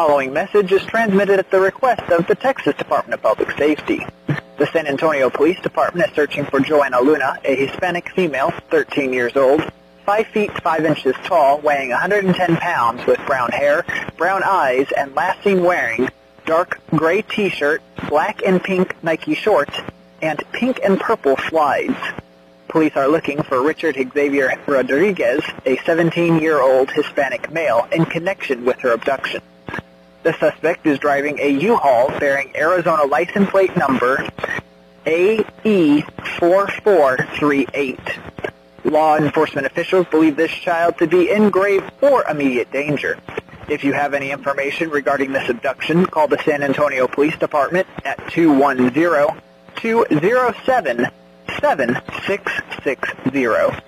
following message is transmitted at the request of the Texas Department of Public Safety. The San Antonio Police Department is searching for Joanna Luna, a Hispanic female, 13 years old, 5 feet 5 inches tall, weighing 110 pounds, with brown hair, brown eyes, and last seen wearing dark gray t-shirt, black and pink Nike shorts, and pink and purple slides. Police are looking for Richard Xavier Rodriguez, a 17-year-old Hispanic male, in connection with her abduction. The suspect is driving a U-Haul bearing Arizona license plate number AE4438. Law enforcement officials believe this child to be in grave or immediate danger. If you have any information regarding this abduction, call the San Antonio Police Department at 210-207-7660.